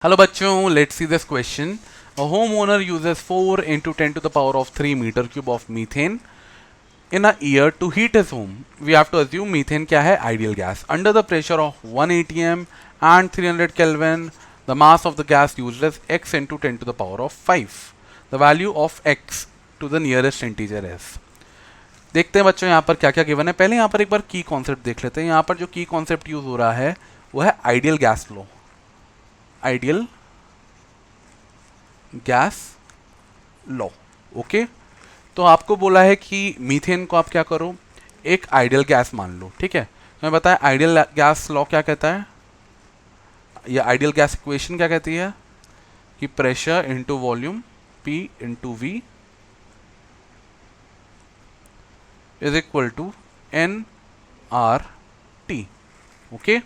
Hello bachchon, let's see this question. A homeowner uses 4 into 10 to the power of 3 meter cube of methane in a year to heat his home. We have to assume methane क्या है? Ideal gas. Under the pressure of 1 atm and 300 Kelvin, the mass of the gas used is x into 10 to the power of 5. The value of x to the nearest integer is. देखते हैं बच्चों यहाँ पर क्या क्या given है. पहले यहाँ पर एक बार की कॉन्सेप्ट देख लेते हैं. यहाँ पर जो की कॉन्सेप्ट यूज हो रहा है वो है ideal gas law. Ideal gas law. Okay, तो आपको बोला है कि मीथेन को आप क्या करो, एक आइडियल गैस मान लो. ठीक है, मैं बताया आइडियल गैस लॉ क्या कहता है, या आइडियल गैस इक्वेशन क्या कहती है कि pressure into volume P into V is equal to nRT. Okay,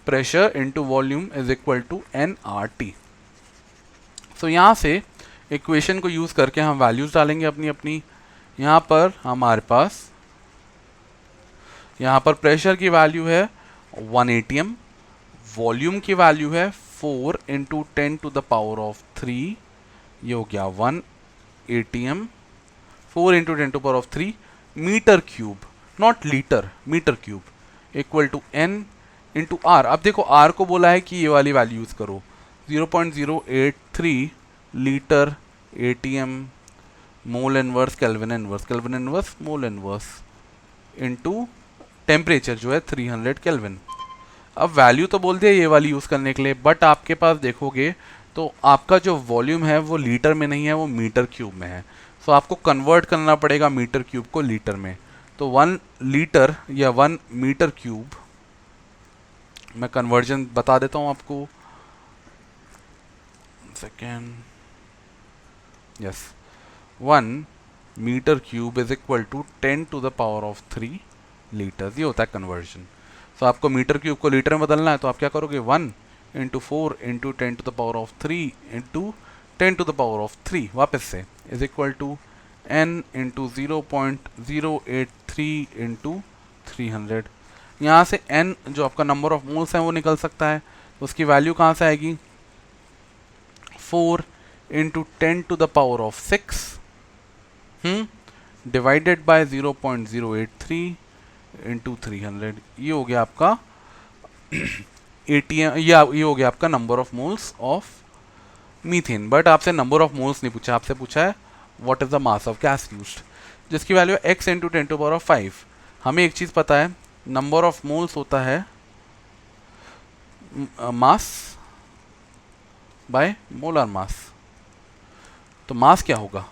pressure into volume is equal to nRT. तो यहाँ से इक्वेशन को यूज करके हम वैल्यूज डालेंगे अपनी अपनी. यहाँ पर हमारे पास यहाँ पर प्रेशर की वैल्यू है 1 atm, वॉल्यूम की वैल्यू है 4 into 10 to the power of 3. ये हो गया 1 atm, 4 into 10 to power of 3 metre cube, not litre, metre cube, equal to n into R. अब देखो आर को बोला है कि ये वाली वैल्यू यूज करो, 0.083 litre atm mole inverse kelvin inverse, kelvin inverse mole inverse into temperature जो है 300 केल्विन. अब वैल्यू तो बोल दिया ये वाली यूज़ करने के लिए, बट आपके पास देखोगे तो आपका जो वॉल्यूम है वो लीटर में नहीं है, वो मीटर क्यूब में है. सो आपको कन्वर्ट करना पड़ेगा मीटर क्यूब को लीटर में. तो 1 लीटर या 1 मीटर क्यूब, मैं कन्वर्जन बता देता हूँ आपको. Second, yes, 1 metre cube is equal to 10 to the power of 3 litres. ये होता है कन्वर्जन. सो आपको मीटर क्यूब को लीटर में बदलना है, तो आप क्या करोगे, 1 into 4 into 10 to the power of 3 into 10 to the power of 3 वापस से is equal to n into 0.083 into 300. यहाँ से n जो आपका नंबर ऑफ मोल्स है वो निकल सकता है. तो उसकी वैल्यू कहाँ से आएगी, 4 into 10 to the power of 6 divided by 0.083 into 300. ये हो गया आपका ATM, या ये हो गया आपका number of moles of methane. But आपसे नंबर ऑफ मोल्स नहीं पूछा, आपसे पूछा है what is the mass of gas used, जिसकी वैल्यू है x into 10 to power of 5. हमें एक चीज़ पता है, नंबर ऑफ मोल्स होता है मास बाय मोलर मास. तो मास क्या होगा,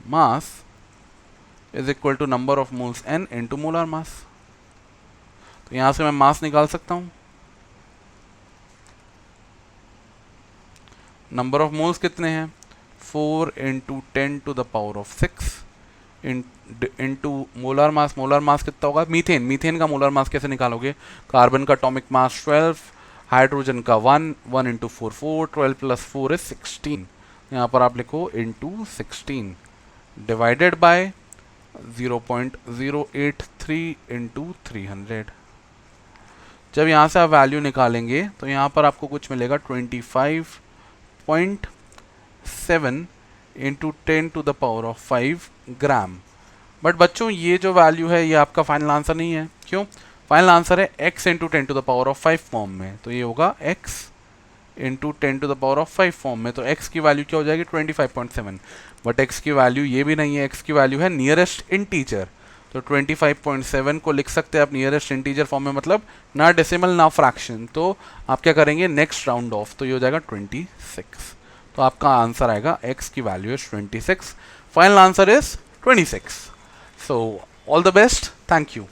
mass is equal to number of moles n into molar mass. तो यहां से मैं मास निकाल सकता हूं. नंबर ऑफ मोल्स कितने हैं, 4 into 10 to the power of 6 into molar mass. Molar mass कितना होगा, मीथेन, मीथेन का मोलर मास कैसे निकालोगे, कार्बन का एटॉमिक मास 12, हाइड्रोजन का 1, 1 इंटू 4 4, 12 प्लस 4 इज 16. यहाँ पर आप लिखो इंटू 16 डिवाइडेड बाय 0.083 इंटू 300. जब यहाँ से आप वैल्यू निकालेंगे तो यहाँ पर आपको कुछ मिलेगा 25.7 into 10 to the power of 5 gram. But बच्चों ये जो वैल्यू है ये आपका फाइनल आंसर नहीं है. क्यों, फाइनल आंसर है x into 10 to the power of 5 form में. तो ये होगा x into 10 to the power of 5 form में. तो x की वैल्यू क्या हो जाएगी, 25.7. बट x की वैल्यू ये भी नहीं है, x की वैल्यू है नियरेस्ट इंटीजर. तो 25.7 को लिख सकते हैं आप नियरेस्ट इंटीजर फॉर्म में, मतलब ना डेसिमल ना फ्रैक्शन. तो आप क्या करेंगे, नेक्स्ट राउंड ऑफ, तो ये हो जाएगा 26. तो आपका आंसर आएगा x की value is 26. Final answer is 26. So all the best, thank you.